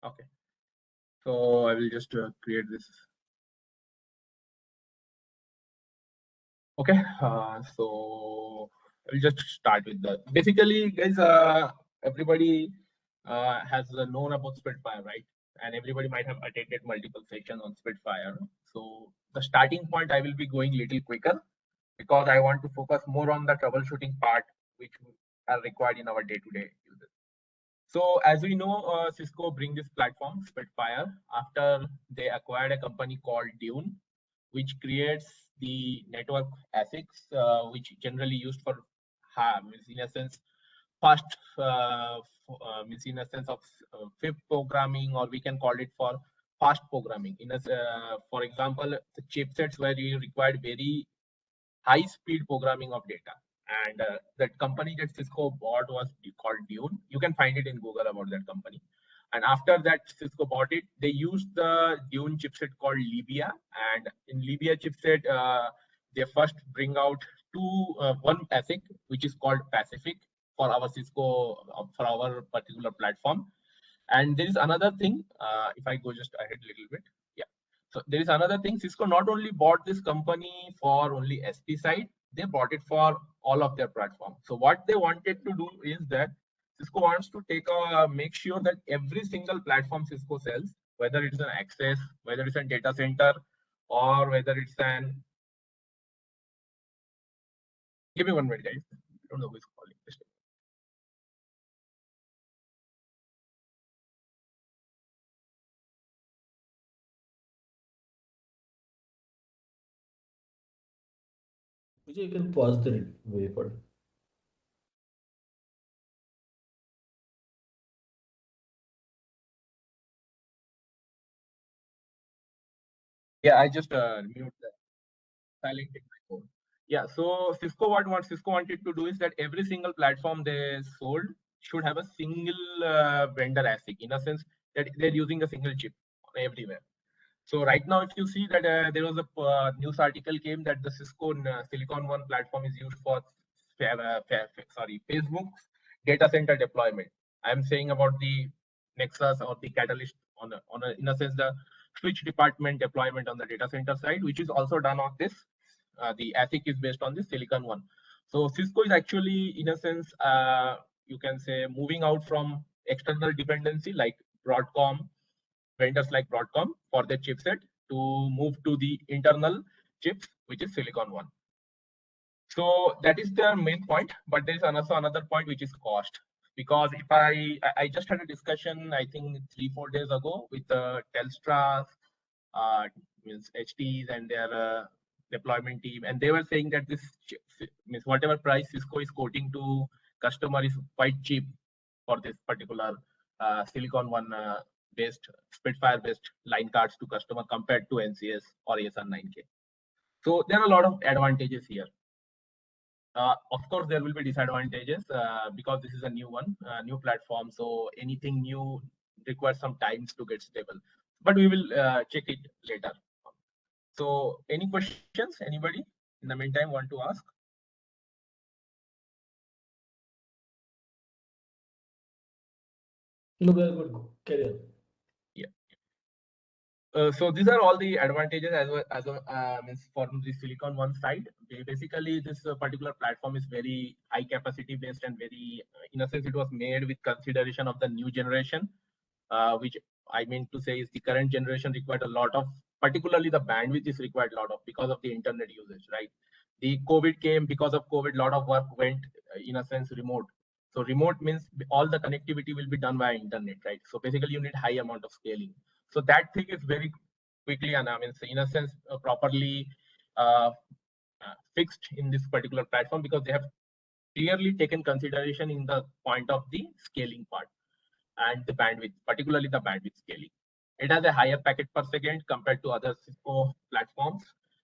Okay. So I will just create this. Okay. So I'll just start with that. Basically, guys, everybody has known about Spitfire, right? And everybody might have attended multiple sessions on Spitfire. So the starting point, I will be going little quicker because I want to focus more on the troubleshooting part, which are required in our day-to-day uses. So as we know, Cisco bring this platform Spitfire after they acquired a company called Dune, which creates the network ASICs, which generally used for means in a sense fast means in a sense of FIP programming, or we can call it for fast programming. For example, the chipsets where you required very high speed programming of data. And that company that Cisco bought was called Dune. You can find it in Google about that company. And after that, Cisco bought it. They used the Dune chipset called Libya. And in Libya chipset, they first bring out one ASIC, which is called Pacific for our Cisco, for our particular platform. And there is another thing, if I go just ahead a little bit. Yeah. So there is another thing. Cisco not only bought this company for only SP side, they bought it for all of their platform. So what they wanted to do is that Cisco wants to make sure that every single platform Cisco sells, whether it's an access, whether it's a data center, or whether it's an. Give me 1 minute, guys. I don't know who is calling. Vijay, you can pause the record. Yeah, I just mute the silent in my phone. Yeah, so Cisco wanted to do is that every single platform they sold should have a single vendor ASIC, in a sense that they're using a single chip everywhere. So right now, if you see that there was a news article came that the Cisco Silicon One platform is used for Facebook's data center deployment. I'm saying about the Nexus or the Catalyst in a sense the switch department deployment on the data center side, which is also done on this. The ASIC is based on the Silicon One. So Cisco is actually, in a sense, you can say, moving out from external dependency like Broadcom, vendors like Broadcom for their chipset, to move to the internal chips, which is Silicon One. So that is their main point. But there is also another point, which is cost. Because if I just had a discussion, I think 3-4 days ago with Telstra, means HTs and their deployment team, and they were saying that this means whatever price Cisco is quoting to customer is quite cheap for this particular Silicon One based Spitfire based line cards to customer compared to NCS or ASR 9K. So there are a lot of advantages here. Of course, there will be disadvantages because this is a new one, new platform. So anything new requires some times to get stable. But we will check it later. So any questions? Anybody in the meantime want to ask? No, very good. Carry on. Yeah. So these are all the advantages as means for the Silicon One side. Basically, this particular platform is very high capacity based and very, in a sense, it was made with consideration of the new generation, which I mean to say is the current generation required a lot of, particularly the bandwidth is required a lot of because of the internet usage, right? The COVID came, because of COVID, a lot of work went in a sense remote. So remote means all the connectivity will be done via internet, right? So basically you need high amount of scaling. So that thing is very quickly and I mean, in a sense, properly uh, fixed in this particular platform because they have clearly taken consideration in the point of the scaling part and the bandwidth, particularly the bandwidth scaling. It has a higher packet per second compared to other Cisco platforms.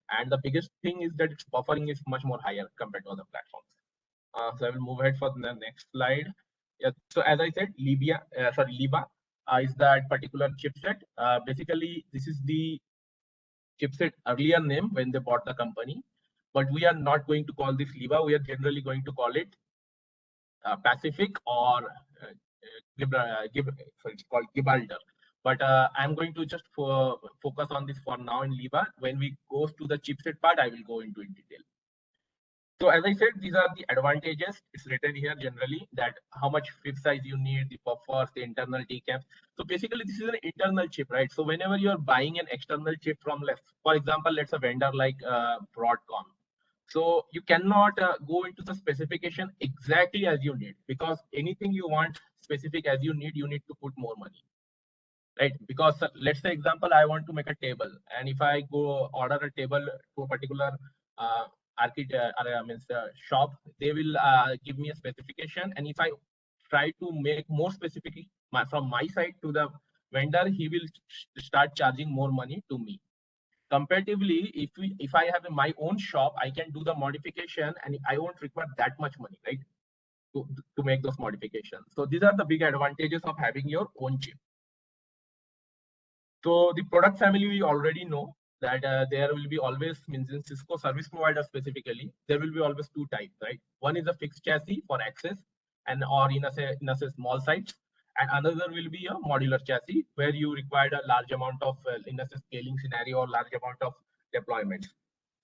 And the biggest thing is that its buffering is much more higher compared to other platforms. So I will move ahead for the next slide. Yeah, so as I said, Liba is that particular chipset. Basically, this is the chipset earlier name when they bought the company, but we are not going to call this Liba. We are generally going to call it Pacific or it's called Gibraltar. But I'm going to just focus on this for now in Liba. When we go to the chipset part, I will go into in detail. So as I said, these are the advantages. It's written here generally that how much flip size you need, the buffers, the internal TCAPs. So basically, this is an internal chip, right? So whenever you are buying an external chip from, for example, let's a vendor like Broadcom. So you cannot go into the specification exactly as you need, because anything you want specific as you need to put more money, right? Because let's say example, I want to make a table, and if I go order a table to a particular uh, shop, they will give me a specification, and if I try to make more specific from my side to the vendor, he will start charging more money to me. Comparatively, if I have my own shop, I can do the modification and I won't require that much money, right, to make those modifications. So these are the big advantages of having your own chip. So the product family, we already know that there will be always, means in Cisco service provider specifically, there will be always two types, right? One is a fixed chassis for access and or in a small sites, and another will be a modular chassis where you require a large amount of in a scaling scenario or large amount of deployments.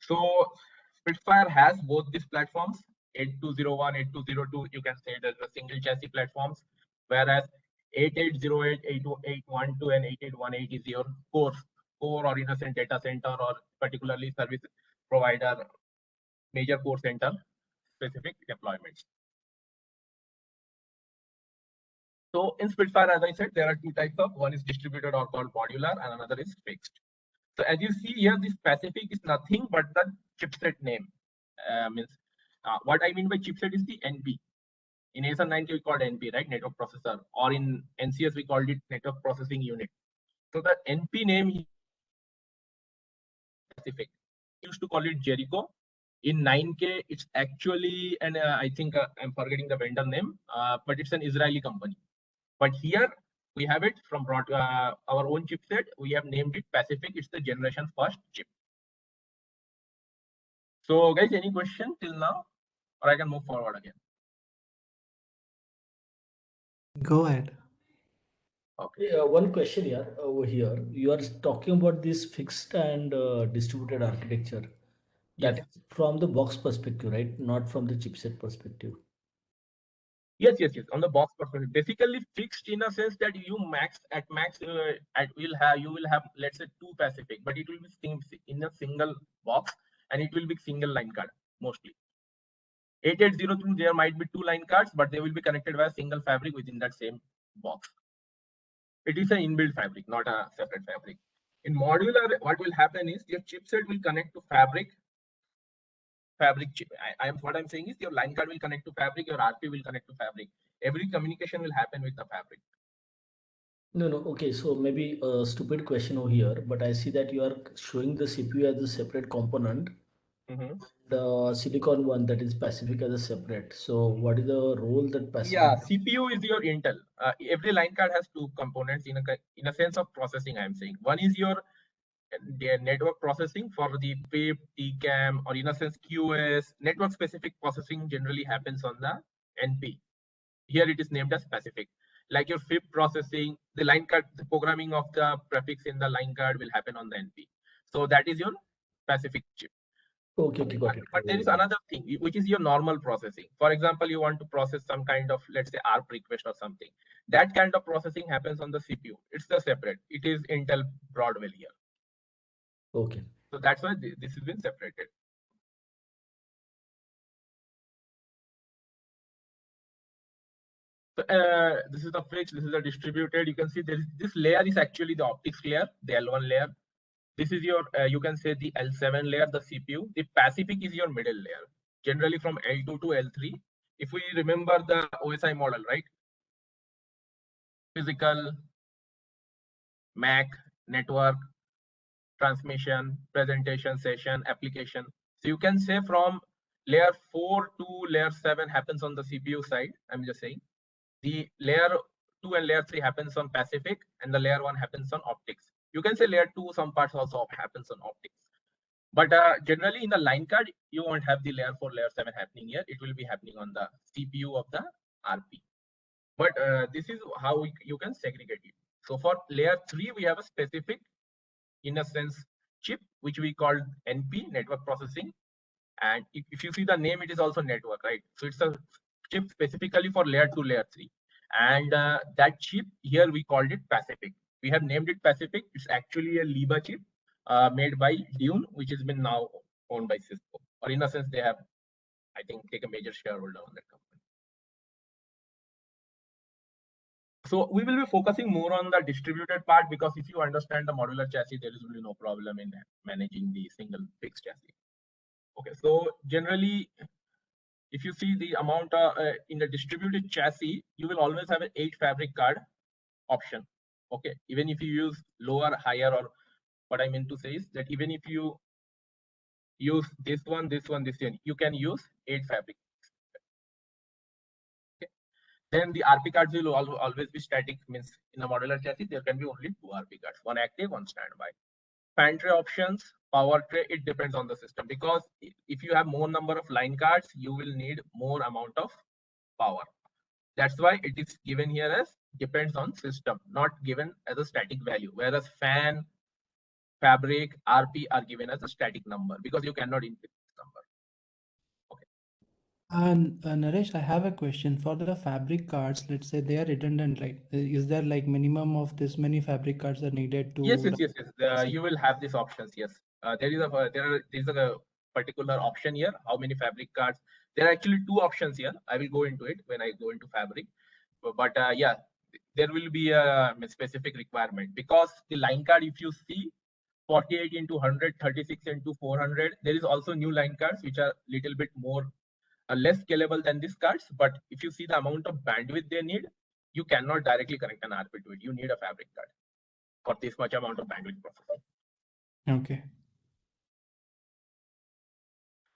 So Spitfire has both these platforms, 8201, 8202. You can say there's a single chassis platforms, whereas 8808, 8812, and 8818 is your core or innocent data center or particularly service provider major core center specific deployments. So in Spitfire, as I said, there are two types of, one is distributed or called modular and another is fixed. So as you see here, this specific is nothing but the chipset name. What I mean by chipset is the NP. In ASR 90, we called NP, right? Network processor. Or in NCS, we called it network processing unit. So the NP name specific. We used to call it Jericho. In 9K, it's actually, and I think I'm forgetting the vendor name, but it's an Israeli company. But here we have it from our own chipset. We have named it Pacific. It's the generation first chip. So guys, any question till now? Or I can move forward again. Go ahead. Okay. Yeah, one question here over here. You are talking about this fixed and distributed architecture. Yes. That is from the box perspective, right? Not from the chipset perspective. Yes. On the box perspective, basically fixed in a sense that you max you will have, let's say, two Pacific, but it will be in a single box and it will be single line card mostly. 8802, there might be two line cards, but they will be connected by a single fabric within that same box. It is an inbuilt fabric, not a separate fabric. In modular, what will happen is your chipset will connect to fabric chip. What I'm saying is your line card will connect to fabric, your RP will connect to fabric. Every communication will happen with the fabric. No, no. Okay, so maybe a stupid question over here, but I see that you are showing the CPU as a separate component, Mm-hmm. the silicon one that is Pacific as a separate. So what is the role that Pacific? Yeah, CPU is your Intel. Every line card has two components in a sense of processing. I'm saying one is your network processing for the PIP, TCAM, or in a sense QoS. Network specific processing generally happens on the NP. Here it is named as specific. Like your FIP processing, the line card, the programming of the prefix in the line card will happen on the NP. So that is your specific chip. Okay, got it. But there is another thing, which is your normal processing. For example, you want to process some kind of, let's say, ARP request or something. That kind of processing happens on the CPU. It's the separate. It is Intel Broadwell here. Okay. So that's why this has been separated. So, this is the fixed, this is the distributed. You can see this layer is actually the optics layer, the L1 layer. This is your, you can say the L7 layer, the CPU. The Pacific is your middle layer, generally from L2 to L3. If we remember the OSI model, right? Physical, MAC, network, transmission, presentation, session, application. So you can say from layer 4 to layer 7 happens on the CPU side. I'm just saying. The layer 2 and layer 3 happens on Pacific, and the layer 1 happens on optics. You can say layer 2, some parts also happens on optics. But generally in the line card, you won't have the layer 4, layer 7 happening here. It will be happening on the CPU of the RP. But this is how you can segregate it. So for layer 3, we have a specific, in a sense, chip, which we call NP, network processing. And if you see the name, it is also network, right? So it's a chip specifically for layer 2, layer 3. And that chip here, we called it Pacific. We have named it Pacific. It's actually a LIBA chip made by Dune, which has been now owned by Cisco. Or in a sense, they have, I think, take a major shareholder on that company. So we will be focusing more on the distributed part, because if you understand the modular chassis, there is really no problem in managing the single fixed chassis. Okay, so generally, if you see the amount in the distributed chassis, you will always have an 8 fabric card option. Okay, even if you use lower, higher, or what I mean to say is that even if you use this one, you can use 8 fabric. Okay. Then the RP cards will always be static, means in a modular chassis, there can be only 2 RP cards, one active, one standby. Fan tray options, power tray, it depends on the system, because if you have more number of line cards, you will need more amount of power. That's why it is given here as depends on system, not given as a static value. Whereas fan, fabric, RP are given as a static number, because you cannot increase this number. Okay. And Naresh, I have a question for the fabric cards. Let's say they are redundant, right? Is there like minimum of this many fabric cards are needed to? Yes. You will have these options. Yes, there is a particular option here. How many fabric cards? There are actually 2 options here. I will go into it when I go into fabric. But yeah, there will be a specific requirement, because the line card, if you see 48 into 100, 36 into 400, there is also new line cards which are little bit more less scalable than these cards. But if you see the amount of bandwidth they need, you cannot directly connect an RP to it. You need a fabric card for this much amount of bandwidth processing. Okay.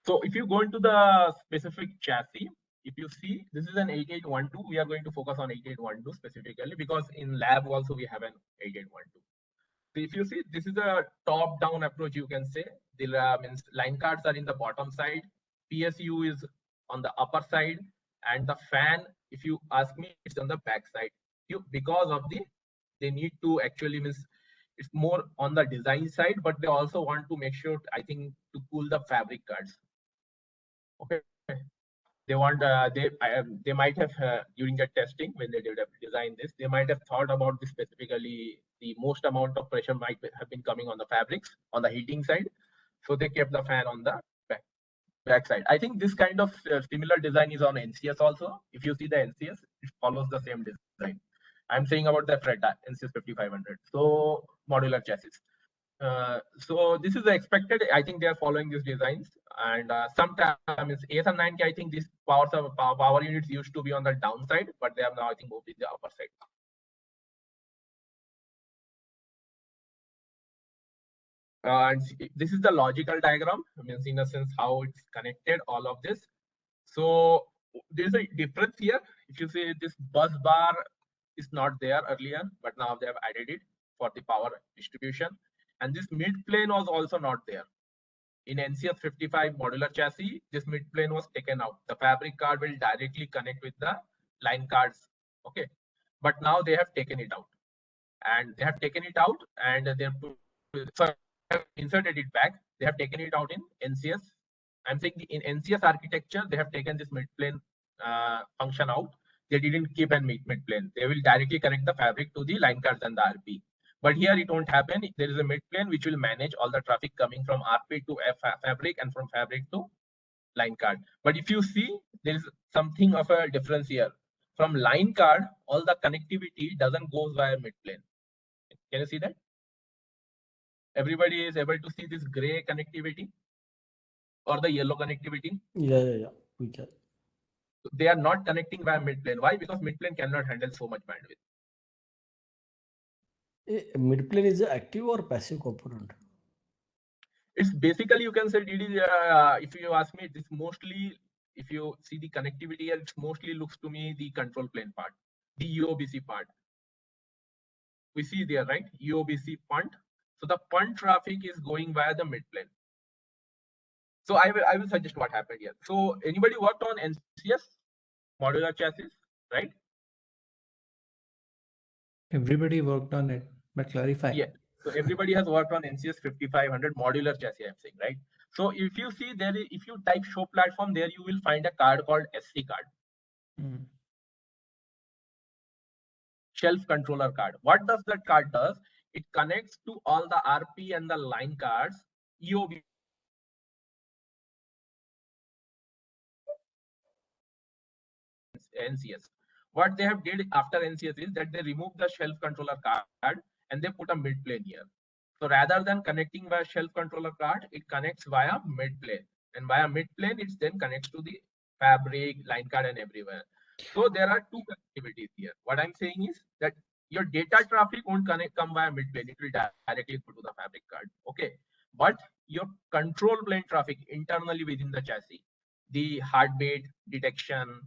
So if you go into the specific chassis, if you see, this is an 8812. We are going to focus on 8812 specifically, because in lab also we have an 8812. So if you see, this is a top-down approach, you can say. The means line cards are in the bottom side, PSU is on the upper side, and the fan, if you ask me, it's on the back side. Because of they need to actually, means it's more on the design side, but they also want to make sure, I think, to cool the fabric cards. Okay. They want they might have during the testing, when they design this, they might have thought about this specifically. The most amount of pressure might have been coming on the fabrics on the heating side, so they kept the fan on the back side. I think this kind of similar design is on NCS also. If you see the NCS, it follows the same design. I'm saying about the Freda NCS 5500. So modular chassis. So this is expected. I think they are following these designs, and sometimes ASM9K, I think these power units used to be on the downside, but they have now, I think, moved to the upper side. And this is the logical diagram. Means in a sense how it's connected, all of this. So there's a difference here. If you see, this bus bar is not there earlier, but now they have added it for the power distribution. And this mid plane was also not there. In NCS 55 modular chassis, this mid plane was taken out. The fabric card will directly connect with the line cards. Okay. But now they have taken it out. And they have taken it out, and they have inserted it back. They have taken it out in NCS. I'm saying in NCS architecture, they have taken this mid plane function out. They didn't keep a mid plane. They will directly connect the fabric to the line cards and the RP. But here it won't happen. There is a mid plane which will manage all the traffic coming from RP to fabric and from fabric to line card. But if you see, there is something of a difference here. From line card, all the connectivity doesn't go via mid plane. Can you see that? Everybody is able to see this gray connectivity or the yellow connectivity? Yeah, we can. They are not connecting via mid plane. Why? Because mid plane cannot handle so much bandwidth. Mid plane is an active or passive component? It's basically, you can say, if you ask me, this mostly, if you see the connectivity here, it mostly looks to me the control plane part, the UOBC part. We see there, right? UOBC punt. So the punt traffic is going via the mid plane. So I will suggest what happened here. So anybody worked on NCS modular chassis, right? Everybody worked on it, but clarify. Yeah. So everybody has worked on NCS 5500 modular chassis, I'm saying, right? So if you see there, if you type show platform there, you will find a card called SC card, Mm. shelf controller card. What does that card does? It connects to all the RP and the line cards, EOB NCS. What they have did after NCS is that they remove the shelf controller card and they put a mid plane here. So rather than connecting via shelf controller card, it connects via mid plane, and via mid plane, it then connects to the fabric, line card, and everywhere. So there are two connectivities here. What I'm saying is that your data traffic won't come via mid plane; it will directly go to the fabric card. Okay, but your control plane traffic internally within the chassis, the heartbeat detection,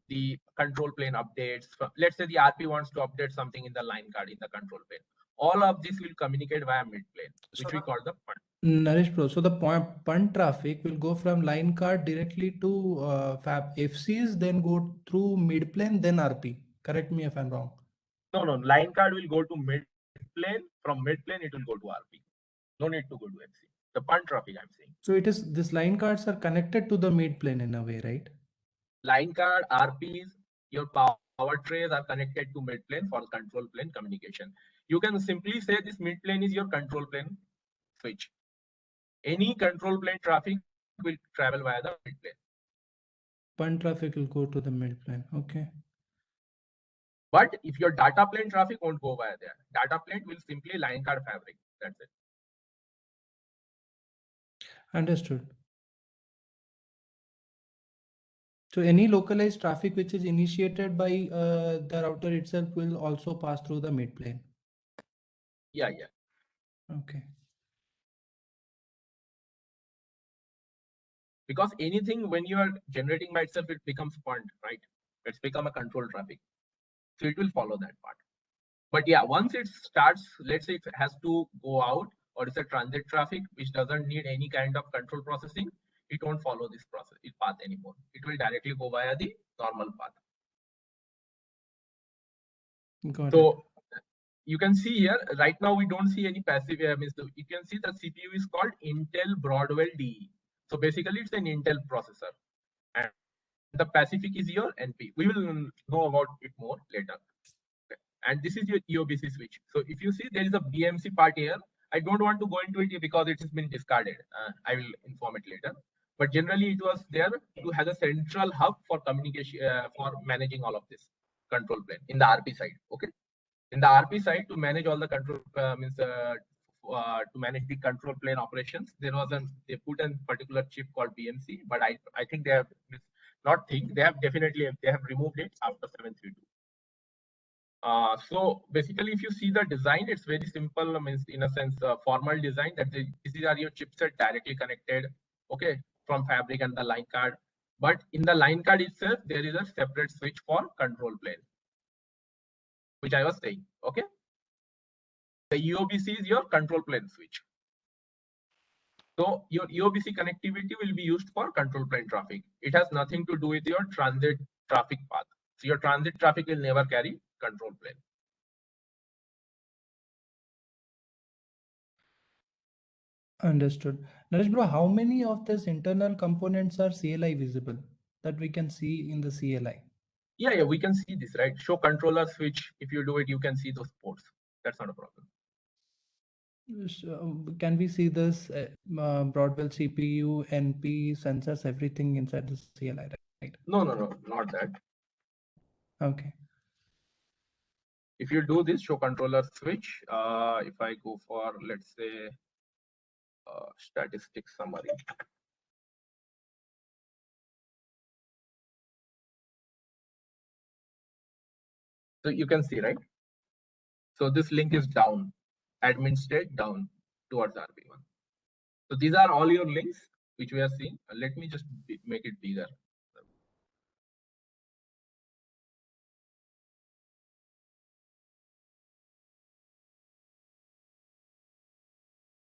the control plane updates. Let's say the RP wants to update something in the line card in the control plane. All of this will communicate via mid plane, which we call the punt. Naresh bro, so the punt traffic will go from line card directly to Fab FCs, then go through mid plane, then RP. Correct me if I'm wrong. No, line card will go to mid plane. From mid plane, it will go to RP. No need to go to FC. The punt traffic, I'm saying. So it is this line cards are connected to the mid plane in a way, right? Line card, RPs, your power trays are connected to mid plane for control plane communication. You can simply say this mid plane is your control plane switch. Any control plane traffic will travel via the mid plane. Punt traffic will go to the mid plane. Okay. But if your data plane traffic won't go via there, data plane will simply line card fabric. That's it. Understood. So any localized traffic which is initiated by the router itself will also pass through the mid plane. Yeah. Okay. Because anything when you are generating by itself, it becomes punt, right? It's become a control traffic. So it will follow that part. But yeah, once it starts, let's say it has to go out or it's a transit traffic which doesn't need any kind of control processing, it won't follow this path anymore. It will directly go via the normal path. Got it. So you can see here, right now we don't see any passive. You can see the CPU is called Intel Broadwell DE. So basically it's an Intel processor. And the Pacific is your NP. We will know about it more later. And this is your EOBC switch. So if you see there is a BMC part here, I don't want to go into it because it has been discarded. I will inform it later. But generally it was there to have a central hub for communication, for managing all of this control plane in the RP side. Okay. In the RP side, to manage all the control to manage the control plane operations, they put a particular chip called BMC, but I think they have they have removed it after 732. So basically, if you see the design, it's very simple. Means in a sense, formal design that these are your chipset directly connected, okay, from fabric and the line card. But in the line card itself, there is a separate switch for control plane, which I was saying, okay. The EOBC is your control plane switch. So your EOBC connectivity will be used for control plane traffic. It has nothing to do with your transit traffic path. So your transit traffic will never carry control plane. Understood. Naresh bro, how many of these internal components are CLI visible that we can see in the CLI? Yeah, we can see this, right? Show controller switch. If you do it, you can see those ports. That's not a problem. So, can we see this Broadwell CPU, NP, sensors, everything inside the CLI, right? No, not that. Okay. If you do this, show controller switch. If I go for, let's say, statistics summary. So you can see, right? So this link is down, admin state down towards RP1. So these are all your links which we are seeing. Let me just make it bigger.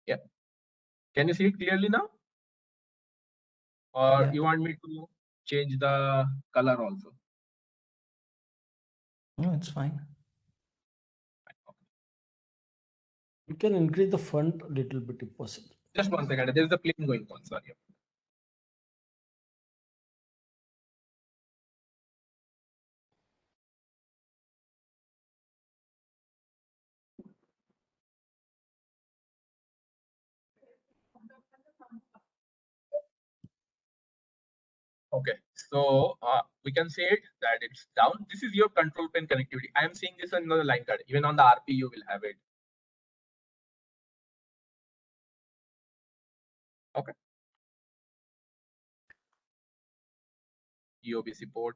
Yeah. Can you see it clearly now? Or you want me to change the color also? No, it's fine. You can increase the font a little bit if possible. Just 1 second. There is a plane going on. Sorry. Okay, so we can say it that it's down. This is your control plane connectivity. I am seeing this on the line card. Even on the RP, you will have it. Okay. EOBC port,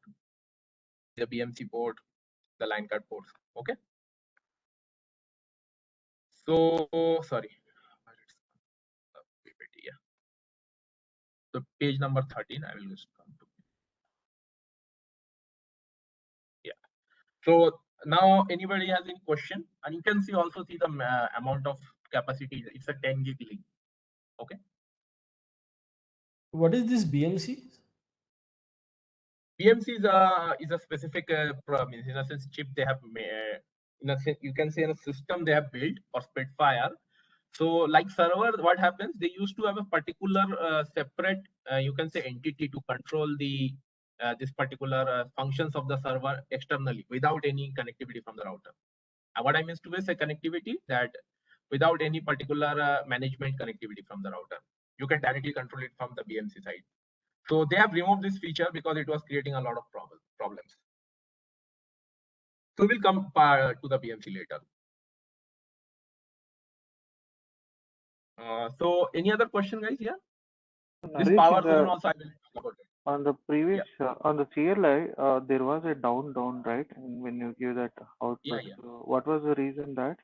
the BMC port, the line card ports. Okay. So sorry. Yeah. So page number 13, I will just come to. Yeah. So now anybody has any question, and you can see also see the amount of capacity. It's a 10 gig link. Okay. What is this BMC? BMC is a specific in a sense chip they have made. In a sense, you can say in a system they have built for Spitfire. So like server, what happens? They used to have a particular separate, you can say entity to control the this particular functions of the server externally without any connectivity from the router. What I mean to say connectivity that without any particular management connectivity from the router, you can directly control it from the BMC side. So they have removed this feature because it was creating a lot of problems. So we'll come to the BMC later. So any other question, guys? Yeah. This Naresh, power zone also I will talk about it. on the previous on the CLI, there was a down, right? And when you give that output, so what was the reason that?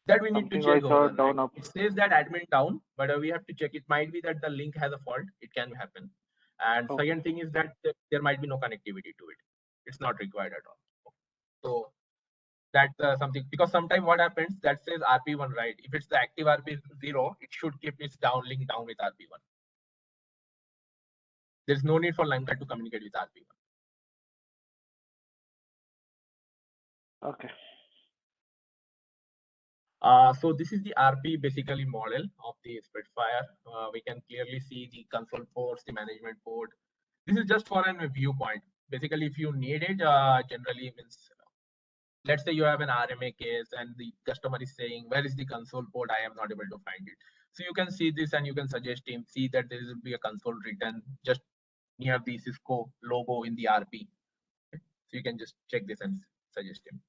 That we need Something to check I saw over down right? up. It says that admin down, but we have to check. It might be that the link has a fault. It can happen. And Okay. second thing is that there might be no connectivity to it. It's not required at all. So that's something, because sometimes what happens that says RP1, right? If it's the active RP0, it should keep its downlink down with RP1. There's no need for line card to communicate with RP1. Okay. So this is the RP basically model of the Spitfire. We can clearly see the console ports, the management port. This is just for a viewpoint. Basically, if you need it, generally means, let's say you have an RMA case and the customer is saying, where is the console port? I am not able to find it. So you can see this and you can suggest him, see that there will be a console written just near the Cisco logo in the RP. So you can just check this and suggest him.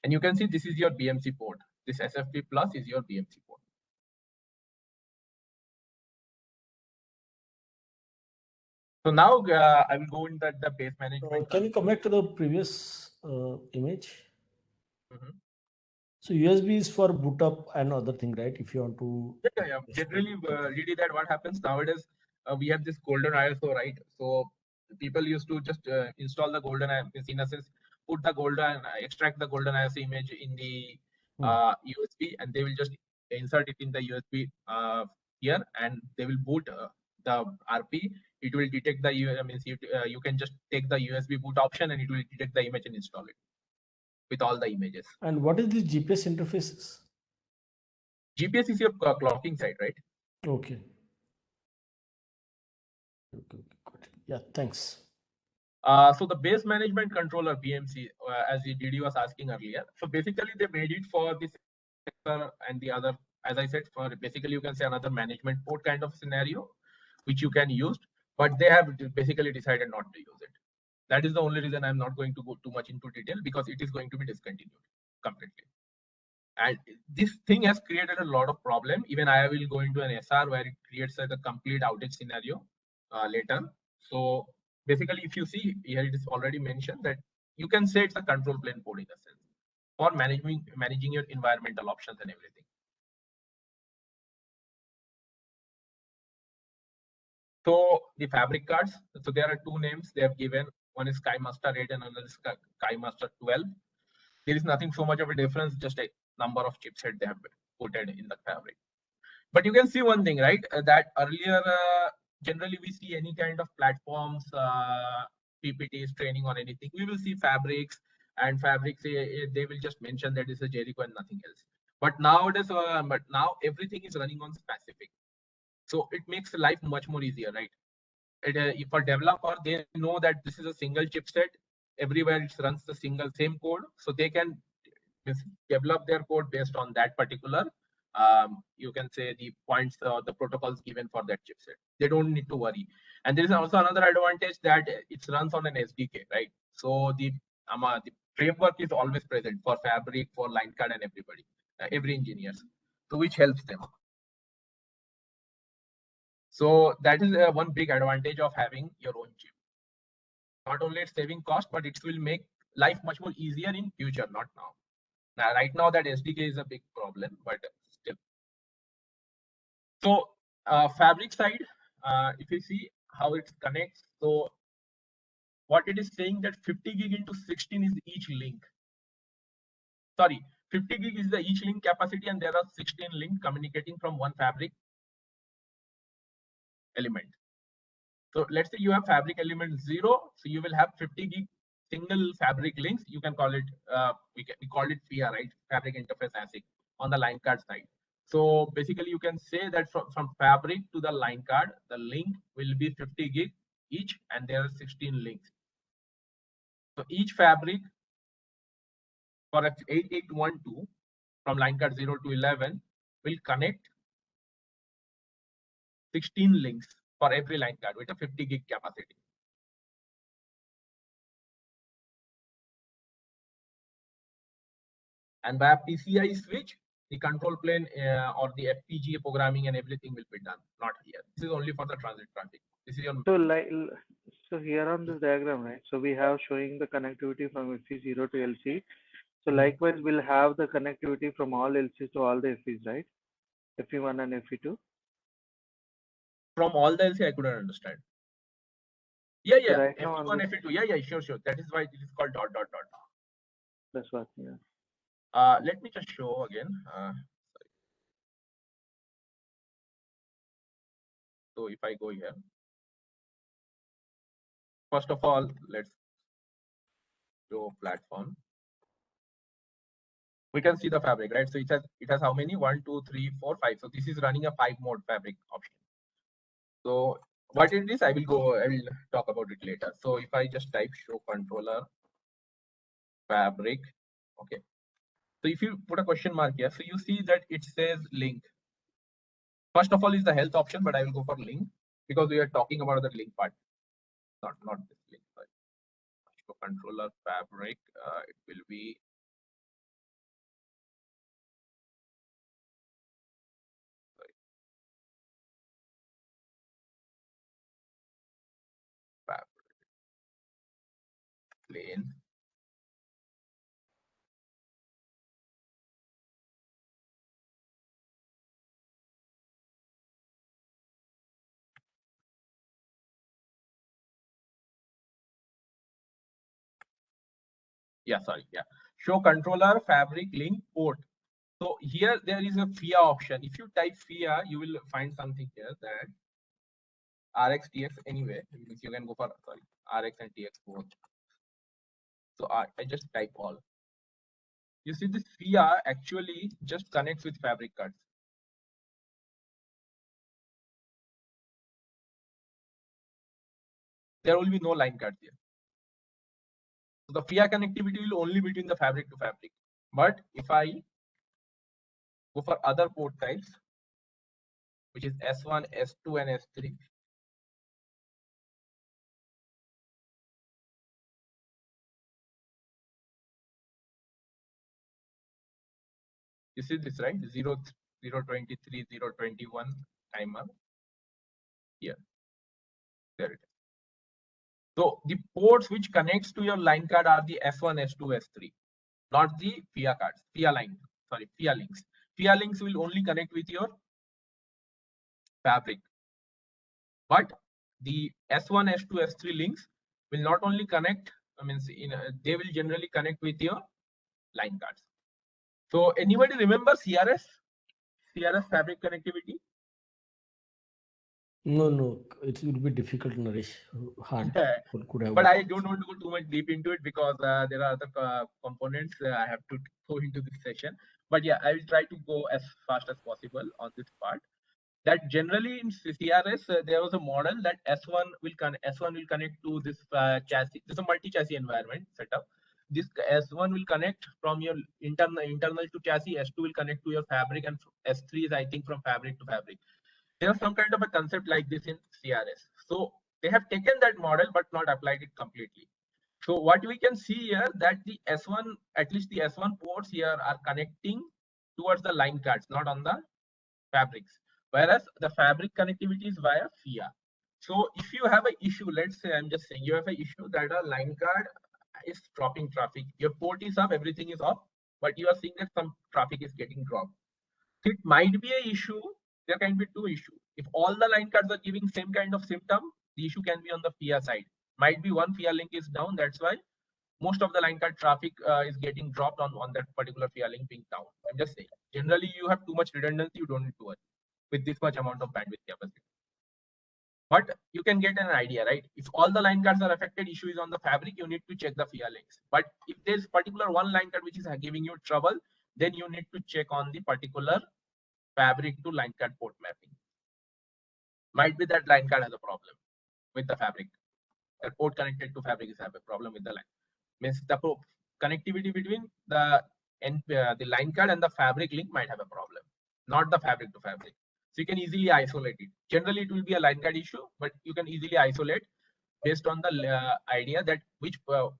And you can see this is your BMC port. This SFP plus is your BMC port. So now I will go in the base management. Can you come back to the previous image? Mhm. So USB is for boot up and other thing, right? If you want to. Yeah. Generally, really that what happens nowadays, we have this golden ISO, right? So people used to just install the golden ISO, in a sense, put the golden, extract the golden ISO image in the USB, and they will just insert it in the USB here, and they will boot the RP. It will detect the you can just take the USB boot option, and it will detect the image and install it with all the images. And what is the GPS interfaces? GPS is your clocking side, right? Okay. Good. Yeah, thanks. So the base management controller BMC, as Didi was asking earlier. So basically, they made it for this sector and the other, as I said, for basically you can say another management port kind of scenario, which you can use. But they have basically decided not to use it. That is the only reason I'm not going to go too much into detail, because it is going to be discontinued completely. And this thing has created a lot of problem. Even I will go into an SR where it creates like a complete outage scenario later. So basically, if you see here, it is already mentioned that you can say it's a control plane port in a sense for managing your environmental options and everything. So the fabric cards, so there are two names they have given. One is SkyMaster 8 and another is SkyMaster 12. There is nothing so much of a difference, just a number of chipset they have put in the fabric. But you can see one thing, right? That earlier, generally we see any kind of platforms, PPTs, training or anything, we will see fabrics and fabrics, they will just mention that it's a Jericho and nothing else. But nowadays, now everything is running on specific. So it makes life much more easier, right? If a developer, they know that this is a single chipset, everywhere it runs the same code, so they can develop their code based on that particular, you can say, the points, the protocols given for that chipset. They don't need to worry. And there is also another advantage that it runs on an SDK, right? So the framework is always present for Fabric, for line card, and everybody, every engineers, so which helps them. So that is one big advantage of having your own chip. Not only it's saving cost, but it will make life much more easier in future, not now. Now, right now that SDK is a big problem, but still. So Fabric side, if you see how it connects, so what it is saying that 50 gig into 16 is each link. Sorry, 50 gig is the each link capacity, and there are 16 links communicating from one Fabric element. So let's say you have Fabric element 0, so you will have 50 gig single Fabric links. You can call it, we call it FIA, right? Fabric interface ASIC on the line card side. So basically, you can say that from Fabric to the line card, the link will be 50 gig each, and there are 16 links. So each Fabric for 8812 from line card 0 to 11 will connect 16 links for every line card with a 50 gig capacity. And by a PCI switch, the control plane or the FPGA programming and everything will be done, not here. This is only for the transit traffic. This is your So here on this diagram, right? So we have showing the connectivity from FE0 to LC. So likewise, we'll have the connectivity from all LCs to all the FEs, right? FE1 and FE2. From all the LC, I couldn't understand. Yeah, So right now FE1, FE2. Yeah, sure. That is why it is called dot. That's what. Yeah. Let me just show again. So if I go here, first of all, let's go platform. We can see the Fabric, right? So it has how many? 1, 2, 3, 4, 5. So this is running a 5 mode Fabric option. So what it is, I will talk about it later. So if I just type show controller Fabric, okay. So if you put a question mark here, so you see that it says link. First of all is the health option, but I will go for link because we are talking about the link part, not this link. Sorry. Show controller Fabric, it will be Fabric plane. Yeah, sorry. Yeah, show controller Fabric link port. So here there is a FIA option. If you type FIA, you will find something here that RX TX anyway. You can go for RX and TX both. So I just type all. You see this FIA actually just connects with Fabric cards. There will be no line cards here. So the FIA connectivity will only between the Fabric to Fabric. But if I go for other port types, which is S1, S2, and S3, you see this, right? 023, 021 timer here. There it is. So the ports which connects to your line card are the S1, S2, S3, not the FIA cards, FIA links. FIA links will only connect with your Fabric. But the S1, S2, S3 links will not only connect, they will generally connect with your line cards. So anybody remember CRS Fabric connectivity? No, it will be difficult, Naresh. Hard. What could have But worked. I don't want to go too much deep into it because there are other components I have to go into this session. But yeah, I will try to go as fast as possible on this part. That generally in CRS there was a model that S1 will connect to this chassis. This is a multi-chassis environment setup. This S1 will connect from your internal to chassis. S2 will connect to your fabric, and S3 is I think from fabric to fabric. There's some kind of a concept like this in CRS. So they have taken that model but not applied it completely. So what we can see here that the S1, at least the S1 ports here are connecting towards the line cards, not on the fabrics. Whereas the fabric connectivity is via FIA. So if you have an issue, let's say I'm just saying you have an issue that a line card is dropping traffic. Your port is up, everything is off, but you are seeing that some traffic is getting dropped. So it might be an issue. There can be two issues. If all the line cards are giving same kind of symptom, the issue can be on the FIA side. Might be one FIA link is down. That's why most of the line card traffic is getting dropped on that particular FIA link being down. I'm just saying. Generally, you have too much redundancy. You don't need to worry with this much amount of bandwidth capacity. But you can get an idea, right? If all the line cards are affected, issue is on the fabric, you need to check the FIA links. But if there's particular one line card which is giving you trouble, then you need to check on the particular fabric to line card port mapping. Might be that line card has a problem with the fabric. The port connected to fabric is have a problem with the line. Means the connectivity between the line card and the fabric link might have a problem, not the fabric to fabric. So you can easily isolate it. Generally, it will be a line card issue, but you can easily isolate based on the idea that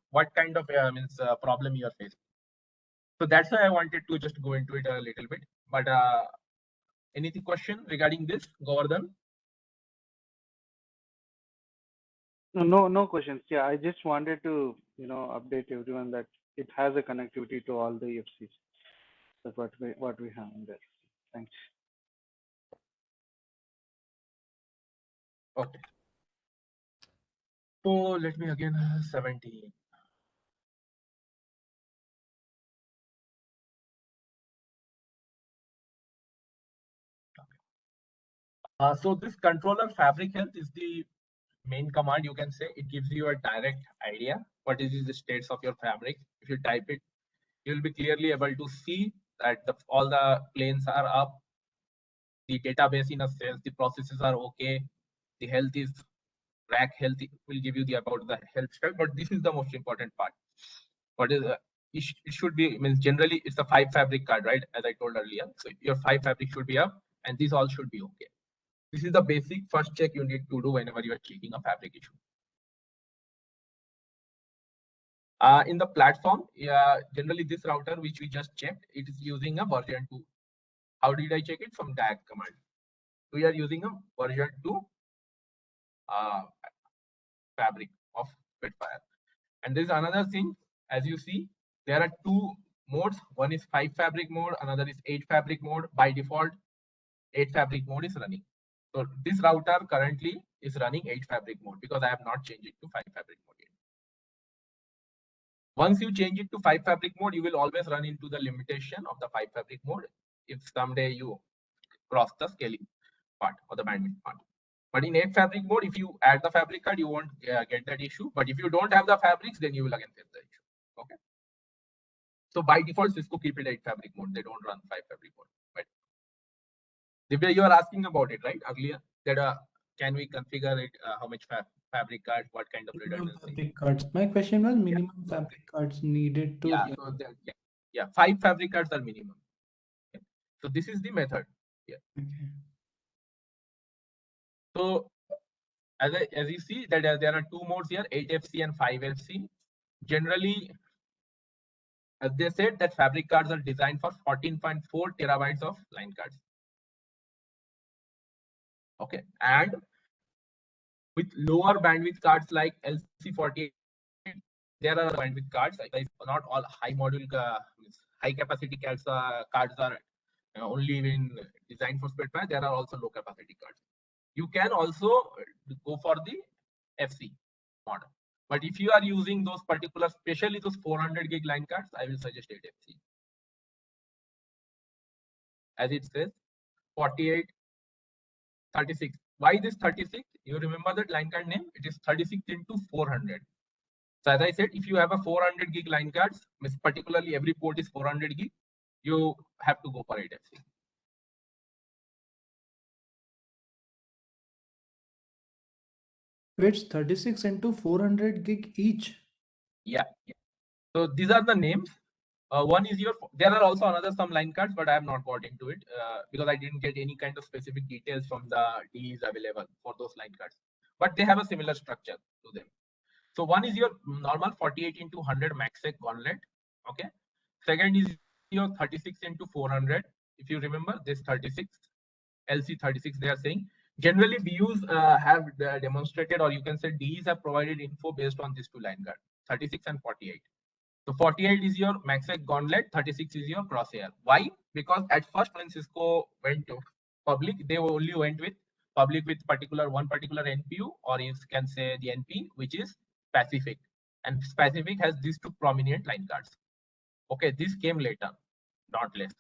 what kind of problem you are facing. So that's why I wanted to just go into it a little bit. But anything question regarding this, Govardhan? No questions. Yeah, I just wanted to, update everyone that it has a connectivity to all the EFCs. That's what we have in there. Thanks. Okay. So let me again 17. So this controller fabric health is the main command. You can say it gives you a direct idea what is the states of your fabric. If you type it, you'll be clearly able to see that all the planes are up, the database in a sense, the processes are okay, the health is rack health will give you the about the health stuff. But this is the most important part. What is it should be means generally it's a 5 fabric card, right? As I told earlier, so your 5 fabric should be up, and these all should be okay. This is the basic first check you need to do whenever you are checking a fabric issue. In the platform, generally this router which we just checked, it is using a version 2. How did I check it? From DAG command. We are using a version 2 fabric of Spitfire. And there's another thing, as you see, there are two modes. One is 5 fabric mode, another is 8 fabric mode. By default, 8 fabric mode is running. So this router currently is running 8 fabric mode because I have not changed it to 5 fabric mode yet. Once you change it to 5 fabric mode, you will always run into the limitation of the 5 fabric mode if someday you cross the scaling part or the bandwidth part. But in 8 fabric mode, if you add the fabric card, you won't get that issue. But if you don't have the fabrics, then you will again face the issue. Okay. So by default, Cisco keep it 8 fabric mode. They don't run 5 fabric mode. But the way you are asking about it, right? Earlier, that can we configure it? How much fabric card? What kind of Minimum redundancy? fabric cards. My question was minimum fabric cards needed to. Yeah. So yeah, 5 fabric cards are minimum. Okay. So this is the method. Yeah. Okay. So as you see that there are two modes here, 8FC and 5FC. Generally, as they said that fabric cards are designed for 14.4 terabytes of line cards. Okay, and with lower bandwidth cards like LC48, there are bandwidth cards. Not all high module, high capacity cards are only in designed for Spitfire. There are also low capacity cards. You can also go for the FC model. But if you are using those particular, especially those 400 gig line cards, I will suggest 8FC. As it says, 48, 36. Why this 36? You remember that line card name? It is 36 into 400. So as I said, if you have a 400 gig line cards, particularly every port is 400 gig, you have to go for 8FC. It's 36 into 400 gig each. Yeah. So these are the names. One is your, there are also another some line cards, but I have not got into it because I didn't get any kind of specific details from the DEs available for those line cards, but they have a similar structure to them. So one is your normal 48 into 100 MACsec gauntlet. Okay. Second is your 36 into 400. If you remember this 36, LC36, they are saying. Generally, BUs have demonstrated, or you can say DEs have provided info based on these two line cards, 36 and 48. So 48 is your MACsec gauntlet, 36 is your crosshair. Why? Because at first when Cisco went to public, they only went with public with one particular NPU, or you can say the NP, which is Pacific. And Pacific has these two prominent line cards. Okay, this came later, not less.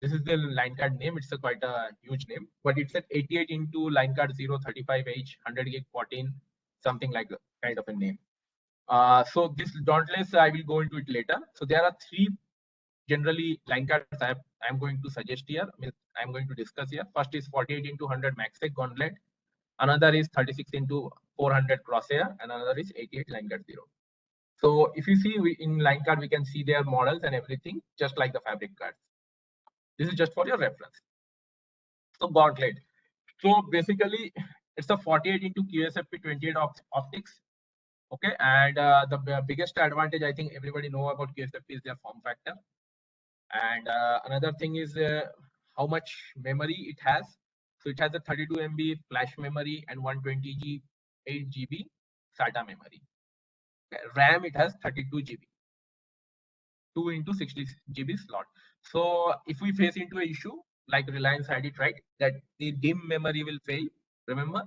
This is the line card name. It's quite a huge name, but it's at 88 into line card 035H, 100 gig 14, something like that kind of a name. So this dauntless, I will go into it later. So there are three generally line cards I'm going to suggest here. I'm going to discuss here. First is 48 into 100 MACsec gauntlet. Another is 36 into 400 crosshair, and another is 88 line card 0. So if you see in line card, we can see their models and everything, just like the fabric cards. This is just for your reference. So gauntlet. So basically, it's a 48 into QSFP 28 optics. Okay, and the biggest advantage I think everybody know about QSFP is their form factor. And another thing is how much memory it has. So it has a 32 MB flash memory and 128 GB SATA memory. Okay. RAM, it has 32 GB, 2 into 60 GB slot. So if we face into an issue like Reliance had it, right, that the DIMM memory will fail, remember,